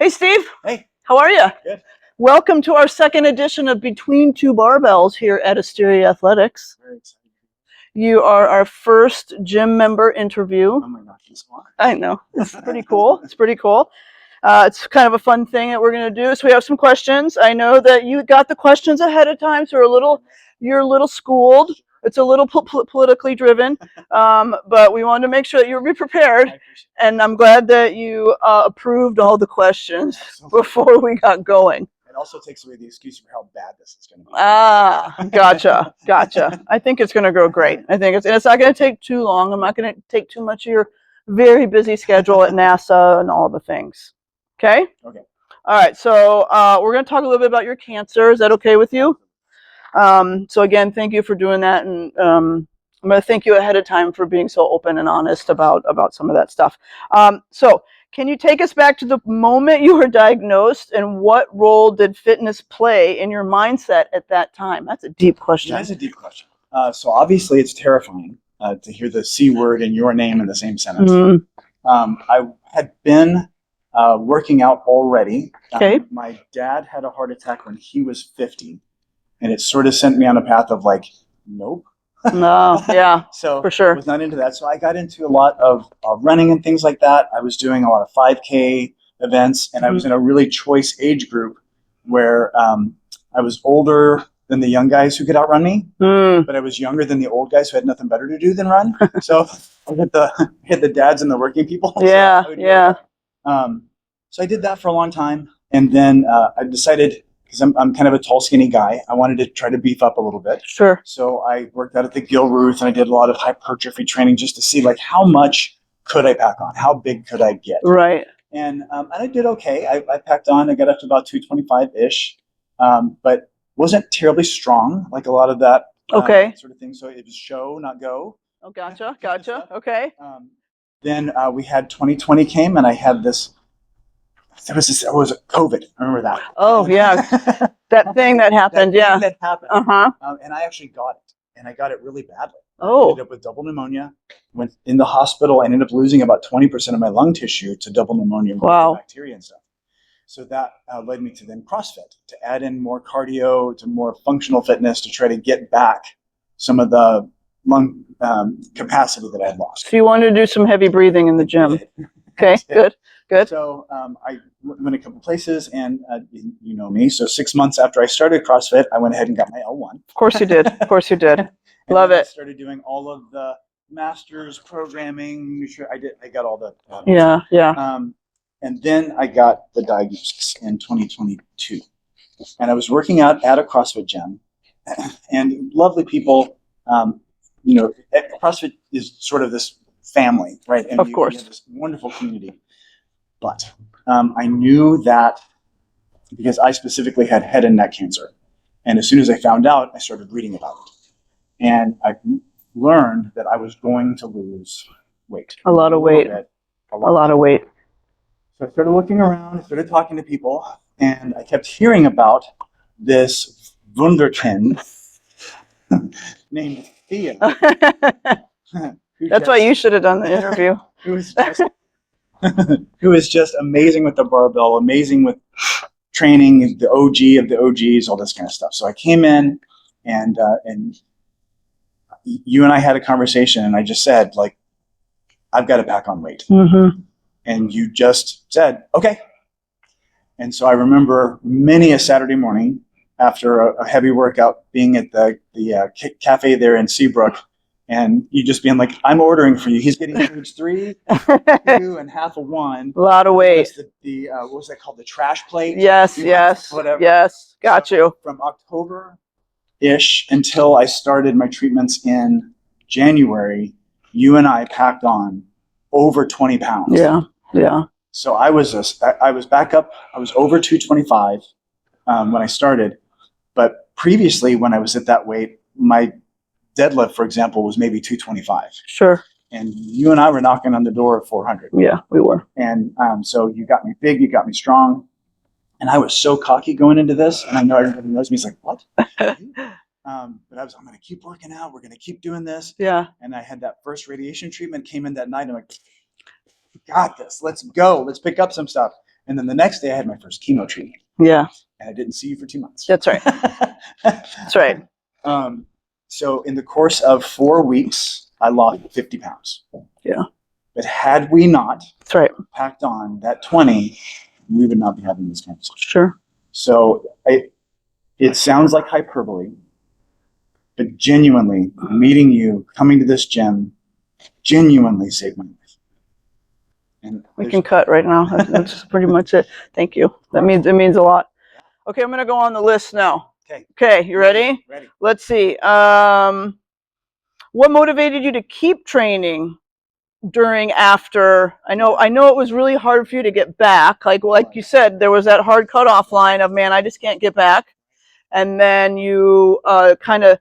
Hey, Steve. Hey. How are you? Good. Welcome to our second edition of Between Two Barbells here at Asteria Athletics. Very excited. You are our first gym member interview. Oh my gosh, it's fun. I know. It's pretty cool. It's pretty cool. It's kind of a fun thing that we're going to do. So we have some questions. I know that you got the questions ahead of time, so you're a little schooled. It's a little politically driven, but we wanted to make sure that you were prepared. And I'm glad that you approved all the questions before we got going. It also takes away the excuse for how bad this is going to be. Ah, gotcha. I think it's going to go great. I think it's not going to take too long. I'm not going to take too much of your very busy schedule at NASA and all the things. Okay? Okay. All right. So we're going to talk a little bit about your cancer. Is that okay with you? So again, thank you for doing that, and I'm going to thank you ahead of time for being so open and honest about some of that stuff. So can you take us back to the moment you were diagnosed, and what role did fitness play in your mindset at that time? That's a deep question. Yeah, that's a deep question. So obviously it's terrifying to hear the C word and your name in the same sentence. Mm-hmm. I had been working out already. Okay. My dad had a heart attack when he was 50. And it sort of sent me on a path of like, nope. No, yeah, so for sure. I was not into that. So I got into a lot of running and things like that. I was doing a lot of 5K events, and I was in a really choice age group where I was older than the young guys who could outrun me, but I was younger than the old guys who had nothing better to do than run. So I hit the dads and the working people. Yeah, so yeah. So I did that for a long time, and then I decided, because I'm kind of a tall, skinny guy, I wanted to try to beef up a little bit. Sure. So I worked out at the Gilruth, and I did a lot of hypertrophy training just to see like how much could I pack on, how big could I get. Right. And I did okay. I packed on. I got up to about 225-ish, but wasn't terribly strong like a lot of that sort of thing. So it was show, not go. Oh, gotcha. Okay. Then we had 2020 came, and I had this. It was COVID. I remember that. Oh yeah, that thing that happened. That happened. And I actually got it, and I got it really badly. Oh. I ended up with double pneumonia. Went in the hospital. I ended up losing about 20% of my lung tissue to double pneumonia, wow, bacteria and stuff. So that led me to then CrossFit, to add in more cardio, to more functional fitness, to try to get back some of the lung capacity that I had lost. So you wanted to do some heavy breathing in the gym. Okay, good. So I went a couple places, and you know me. So 6 months after I started CrossFit, I went ahead and got my L1. Of course you did. Love it. I started doing all of the masters programming. I got all the. Yeah. And then I got the diagnosis in 2022, and I was working out at a CrossFit gym, and lovely people. CrossFit is sort of this family, right? And of course, you have this wonderful community. But I knew that because I specifically had head and neck cancer. And as soon as I found out, I started reading about it. And I learned that I was going to lose weight. A lot of weight. A lot of weight. So I started looking around, I started talking to people, and I kept hearing about this wunderkind named Thea. That's why you should have done the interview. Who is just amazing with the barbell, amazing with training, the OG of the OGs, all this kind of stuff. So I came in, and you and I had a conversation, and I just said, like, I've got to back on weight. Mm-hmm. And you just said, okay. And so I remember many a Saturday morning after a heavy workout, being at the cafe there in Seabrook, and you just being like, I'm ordering for you. He's getting foods 3, 2, and half of 1. A lot of weight. The what was that called? The trash plate? Yes. Whatever. Yes. Got you. From October-ish until I started my treatments in January, you and I packed on over 20 pounds. Yeah. So I was back up. I was over 225 when I started. But previously, when I was at that weight, my deadlift, for example, was maybe 225. Sure. And you and I were knocking on the door of 400. Yeah, we were. And so you got me big, you got me strong. And I was so cocky going into this. And I know everybody knows me. He's like, what? But I'm going to keep working out. We're going to keep doing this. Yeah. And I had that first radiation treatment, came in that night. I'm like, got this. Let's go. Let's pick up some stuff. And then the next day I had my first chemo treatment. Yeah. And I didn't see you for 2 months. That's right. That's right. So in the course of 4 weeks, I lost 50 pounds. Yeah. But had we not That's right. packed on that 20, we would not be having this conversation. Sure. So it sounds like hyperbole, but genuinely, meeting you, coming to this gym, genuinely saved my life. And we can cut right now. That's pretty much it. Thank you. It means a lot. Okay, I'm gonna go on the list now. Okay, you ready? Ready. Let's see. What motivated you to keep training after? I know it was really hard for you to get back. Like you said, there was that hard cutoff line of, man, I just can't get back. And then you kind of,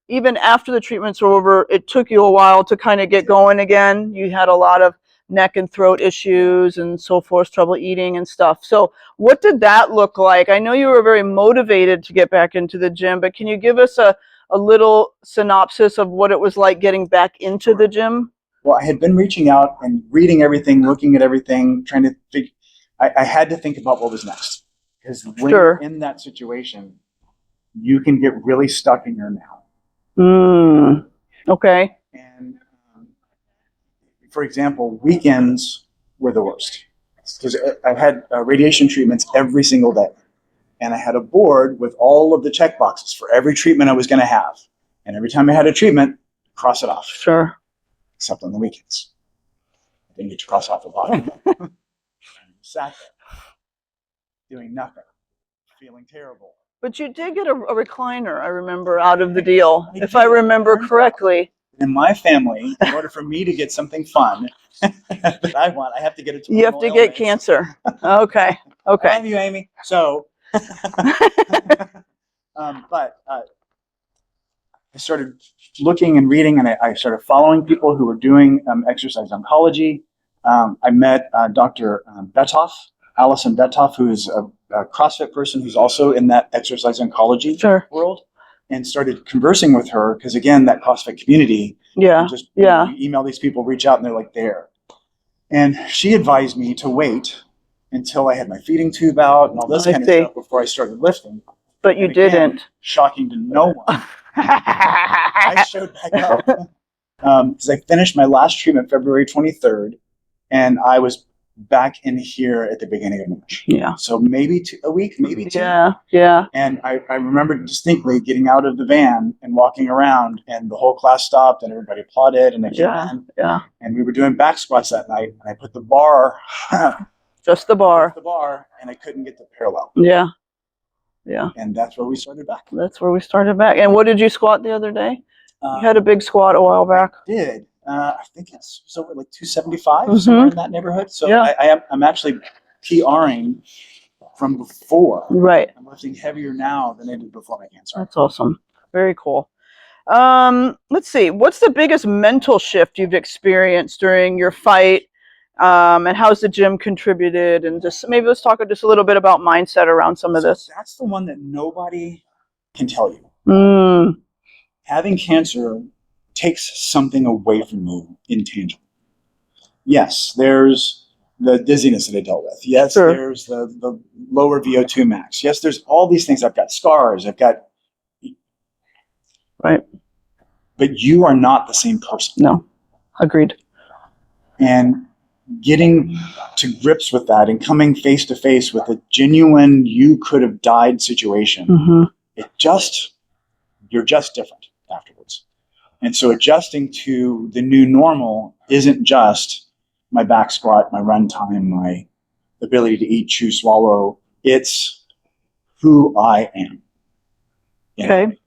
even after the treatments were over, it took you a while to kind of get going again. You had a lot of neck and throat issues and so forth, trouble eating and stuff. So what did that look like? I know you were very motivated to get back into the gym, but can you give us a little synopsis of what it was like getting back into the gym? Well, I had been reaching out and reading everything, looking at everything, trying to think. I had to think about what was next. Because when you're in that situation, you can get really stuck in your now. Okay. And for example, weekends were the worst. Because I had radiation treatments every single day. And I had a board with all of the check boxes for every treatment I was going to have. And every time I had a treatment, cross it off. Sure. Except on the weekends. I didn't get to cross off the bottom. I sat there, doing nothing, feeling terrible. But you did get a recliner, I remember, out of the deal, if I remember correctly. In my family, in order for me to get something fun that I want, I have to get it. You have to get cancer. Okay. Okay. I love you, Amy. So, but I started looking and reading, and I started following people who were doing exercise oncology. I met Dr. Betoff, Allison Betoff, who is a CrossFit person who's also in that exercise oncology world, and started conversing with her because, again, that CrossFit community, you email these people, reach out, and they're like there. And she advised me to wait until I had my feeding tube out and all this kind of stuff before I started lifting. But you didn't. Shocking to no one. I showed back up because I finished my last treatment February 23rd, and I was back in here at the beginning of March. Yeah. So maybe a week, maybe 2. Yeah, yeah. And I remember distinctly getting out of the van and walking around, and the whole class stopped, and everybody applauded, and I came in. Yeah. And we were doing back squats that night, and I put the bar, just the bar, and I couldn't get the parallel. Yeah. Yeah. And that's where we started back. And what did you squat the other day? You had a big squat a while back. I did. I think it's over like 275, somewhere in that neighborhood. So I'm actually PRing from before. Right. I'm lifting heavier now than I did before my cancer. That's awesome. Very cool. Let's see. What's the biggest mental shift you've experienced during your fight? And how's the gym contributed? And just maybe let's talk just a little bit about mindset around some of this. That's the one that nobody can tell you. Having cancer takes something away from you intangible. Yes, there's the dizziness that I dealt with. Yes, there's the lower VO2 max. Yes, there's all these things. I've got scars. I've got... Right. But you are not the same person. No. Agreed. And getting to grips with that and coming face to face with a genuine you could have died situation, you're just different afterwards. And so adjusting to the new normal isn't just my back squat, my run time, my ability to eat, chew, swallow. It's who I am. Okay.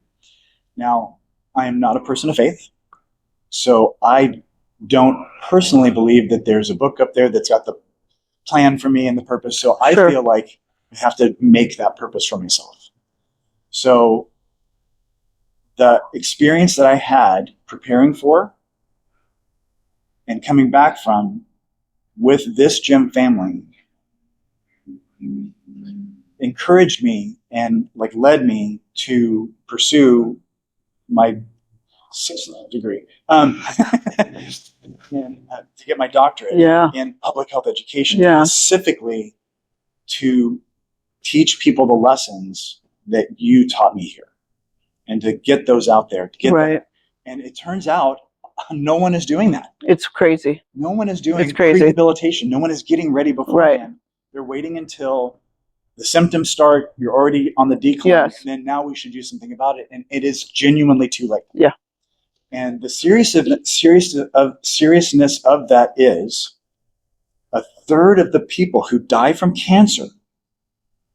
Now, I am not a person of faith, so I don't personally believe that there's a book up there that's got the plan for me and the purpose. So I feel like I have to make that purpose for myself. So the experience that I had preparing for and coming back from with this gym family encouraged me and led me to pursue my 6th degree and to get my doctorate in public health education, specifically to teach people the lessons that you taught me here, and to get those out there, to get Right. them. And it turns out no one is doing that. It's crazy. No one is doing It's crazy. prehabilitation. No one is getting ready beforehand. Right. They're waiting until the symptoms start. You're already on the decline. Yes. And then now we should do something about it. And it is genuinely too late. Yeah. And the seriousness of that is a third of the people who die from cancer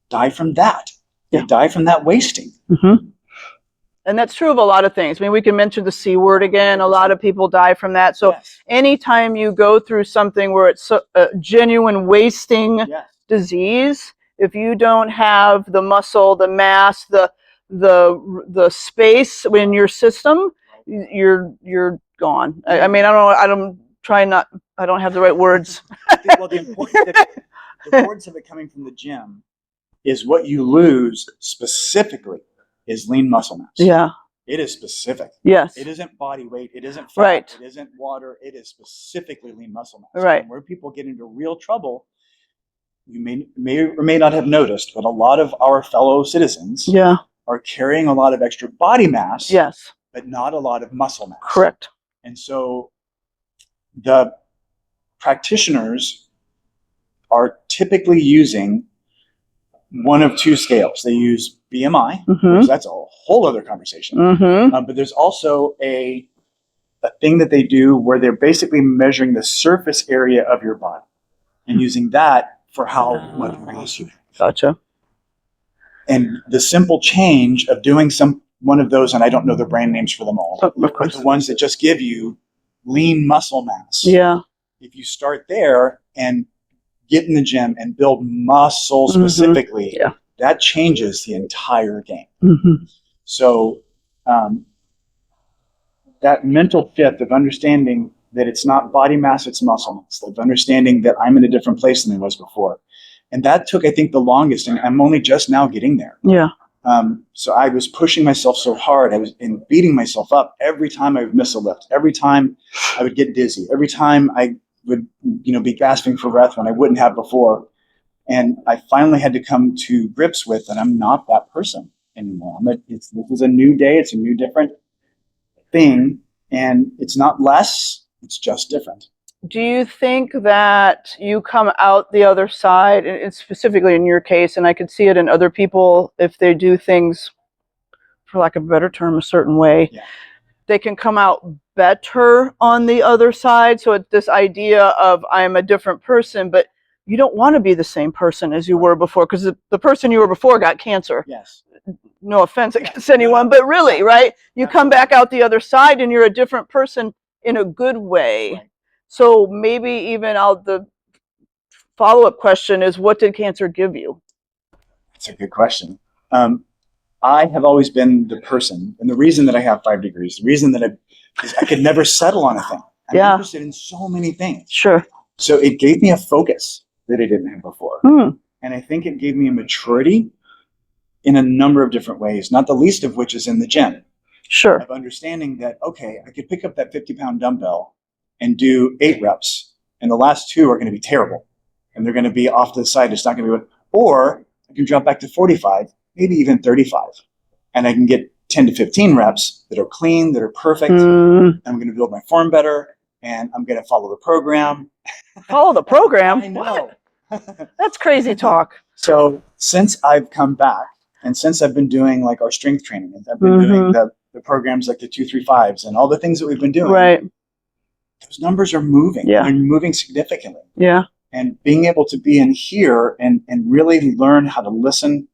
die from that. They Yeah. die from that wasting. Mm-hmm. And that's true of a lot of things. I mean, we can mention the C word again. A lot of people die from that. So Yes. anytime you go through something where it's a genuine wasting Yes. disease, if you don't have the muscle, the mass, the space in your system, you're gone. I mean, I don't have the right words. Well, the importance of it coming from the gym is what you lose specifically is lean muscle mass. Yeah. It is specific. Yes. It isn't body weight. It isn't fat. Right. It isn't water. It is specifically lean muscle mass. Right. And where people get into real trouble, you may or may not have noticed, but a lot of our fellow citizens Yeah. are carrying a lot of extra body mass, Yes. but not a lot of muscle mass. Correct. And so the practitioners are typically using one of two scales. They use BMI, Mm-hmm. which that's a whole other conversation. Mm-hmm. But there's also a thing that they do where they're basically measuring the surface area of your body and using that for how much mass you have. Gotcha. And the simple change of doing one of those, and I don't know the brand names for them all, Of but course. the ones that just give you lean muscle mass. Yeah. If you start there and get in the gym and build muscle specifically, Yeah. that changes the entire game. Mm-hmm. So that mental shift of understanding that it's not body mass, it's muscle mass, of understanding that I'm in a different place than I was before. And that took, I think, the longest, and I'm only just now getting there. Yeah. So I was pushing myself so hard. I was beating myself up every time I would miss a lift, every time I would get dizzy, every time I would, be gasping for breath when I wouldn't have before. And I finally had to come to grips with that I'm not that person anymore. This is a new day. It's a new, different thing. And it's not less, it's just different. Do you think that you come out the other side, and it's specifically in your case, and I could see it in other people if they do things, for lack of a better term, a certain way, they can come out better on the other side? So it's this idea of I'm a different person, but you don't want to be the same person as you were before, because the person you were before got cancer. Yes. No offense against anyone, but really, right? You come back out the other side and you're a different person in a good way. Right. So maybe even the follow-up question is, what did cancer give you? That's a good question. I have always been the person, and the reason that I have 5 degrees, the reason that I could never settle on a thing. I'm interested in so many things. Sure. So it gave me a focus that I didn't have before. And I think it gave me a maturity in a number of different ways, not the least of which is in the gym. Sure. Of understanding that, okay, I could pick up that 50-pound dumbbell and do 8 reps, and the last 2 are going to be terrible, and they're going to be off to the side. It's not going to be good. Or I can drop back to 45, maybe even 35, and I can get 10 to 15 reps that are clean, that are perfect. I'm going to build my form better, and I'm going to follow the program. Follow the program? I know. That's crazy talk. So since I've come back, and since I've been doing like our strength training, and I've been doing the programs like the 2-3-5s and all the things that we've been doing, right? Those numbers are moving. Yeah. They're moving significantly. Yeah. And being able to be in here and really learn how to listen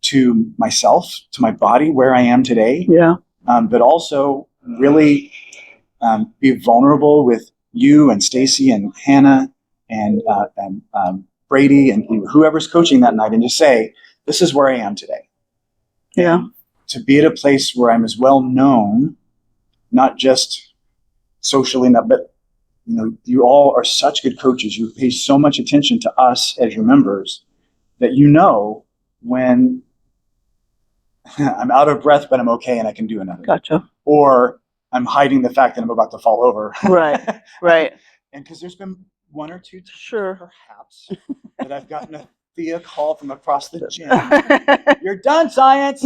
to myself, to my body, where I am today. Yeah. But also really be vulnerable with you and Stacy and Hannah and Brady and whoever's coaching that night, and just say, this is where I am today. Yeah. And to be at a place where I'm as well known, not just socially, but you all are such good coaches. You pay so much attention to us as your members that when I'm out of breath, but I'm okay and I can do another. Gotcha. Or I'm hiding the fact that I'm about to fall over. Right. And because there's been 1 or 2 times, sure, perhaps, that I've gotten a be a call from across the gym. You're done, science.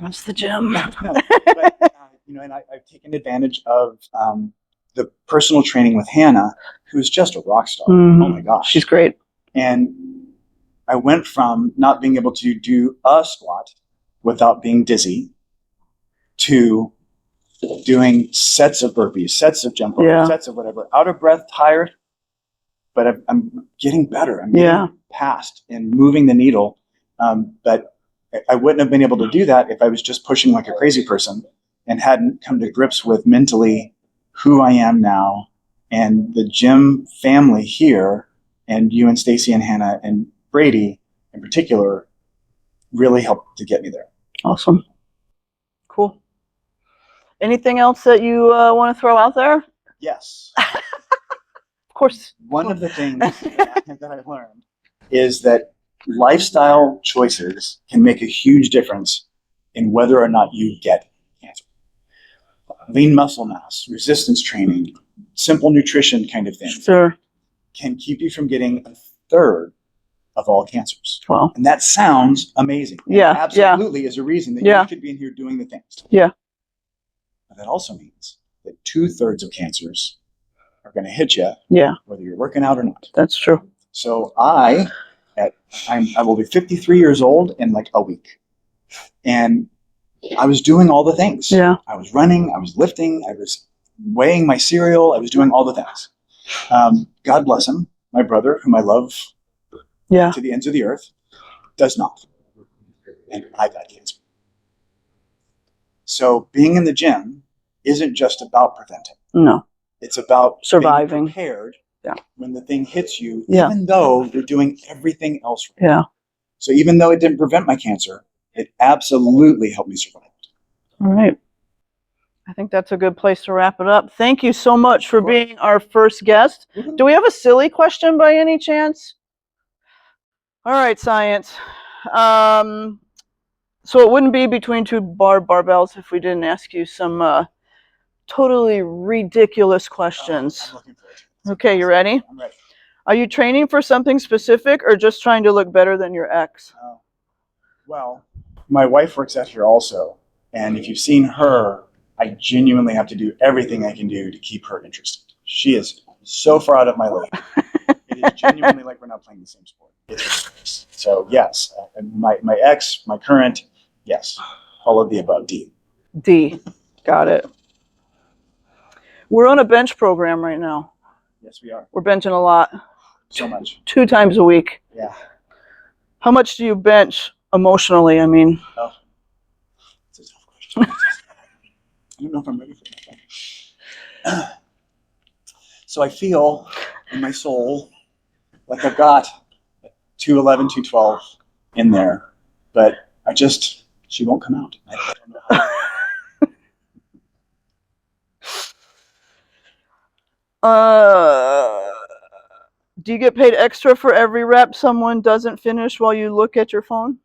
That's the gym. But, and I've taken advantage of the personal training with Hannah, who's just a rock star. Mhm. Oh my gosh. She's great. And I went from not being able to do a squat without being dizzy to doing sets of burpees, sets of jump ropes, sets of whatever, out of breath, tired, but I'm getting better. I'm getting past and moving the needle. But I wouldn't have been able to do that if I was just pushing like a crazy person and hadn't come to grips with mentally who I am now, and the gym family here, and you and Stacy and Hannah and Brady in particular really helped to get me there. Awesome. Cool. Anything else that you want to throw out there? Yes. Of course. One of the things that I learned is that lifestyle choices can make a huge difference in whether or not you get cancer. Lean muscle mass, resistance training, simple nutrition kind of things can keep you from getting a third of all cancers. Wow. And that sounds amazing. And absolutely is a reason that you should be in here doing the things. Yeah. But that also means that 2/3 of cancers are going to hit you, whether you're working out or not. That's true. So I will be 53 years old in like a week. And I was doing all the things. Yeah. I was running, I was lifting, I was weighing my cereal, I was doing all the things. God bless him, my brother, whom I love to the ends of the earth, does not. And I got cancer. So being in the gym isn't just about preventing. No. It's about surviving, being prepared when the thing hits you, even though you're doing everything else right. Yeah. So even though it didn't prevent my cancer, it absolutely helped me survive. All right. I think that's a good place to wrap it up. Thank you so much for being our first guest. Mm-hmm. Do we have a silly question by any chance? All right, science. So it wouldn't be between two barbells if we didn't ask you some totally ridiculous questions. I'm looking forward to it. Okay, you ready? I'm ready. Are you training for something specific or just trying to look better than your ex? Well, my wife works out here also. And if you've seen her, I genuinely have to do everything I can do to keep her interested. She is so far out of my league. It is genuinely like we're not playing the same sport. It's ridiculous. So yes, my ex, my current, yes, all of the above. D. Got it. We're on a bench program right now. Yes, we are. We're benching a lot. So much. 2 times a week. Yeah. How much do you bench emotionally? I mean. Oh, that's a tough question. I don't know if I'm ready for that. So I feel in my soul like I've got 211, 212 in there, but she won't come out. I don't know how. Do you get paid extra for every rep someone doesn't finish while you look at your phone?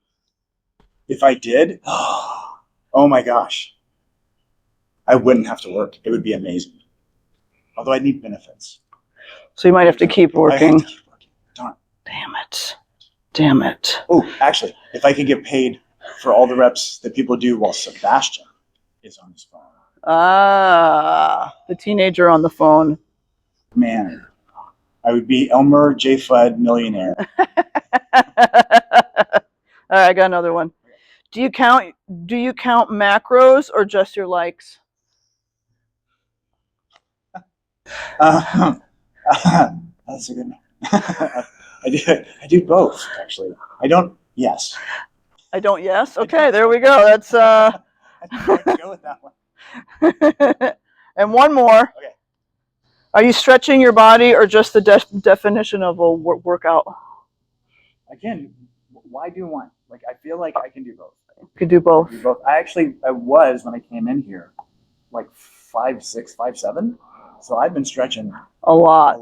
If I did, oh my gosh, I wouldn't have to work. It would be amazing. Although I need benefits. So you might have to keep working. I have to keep working. Darn. Damn it. Oh, actually, if I could get paid for all the reps that people do while Sebastian is on his phone. The teenager on the phone. Man, I would be Elmer J. Fudd millionaire. All right, I got another one. Do you count macros or just your likes? That's a good one. I do both, actually. I don't. Yes. I don't. Yes. Okay, there we go. That's. I think I have to go with that one. And one more. Okay. Are you stretching your body or just the definition of a workout? Again, why do one? Like, I feel like I can do both. You could do both. I was, when I came in here, like 5'6", 5'7". So I've been stretching a lot.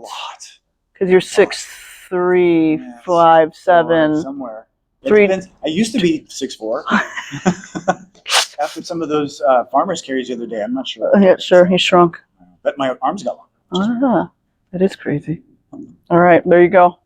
Because you're 6'3", 5'7". Somewhere. It depends. I used to be 6'4". After some of those farmer's carries the other day, I'm not sure. Yeah, sure. He shrunk. But my arms got longer. That is crazy. All right, there you go.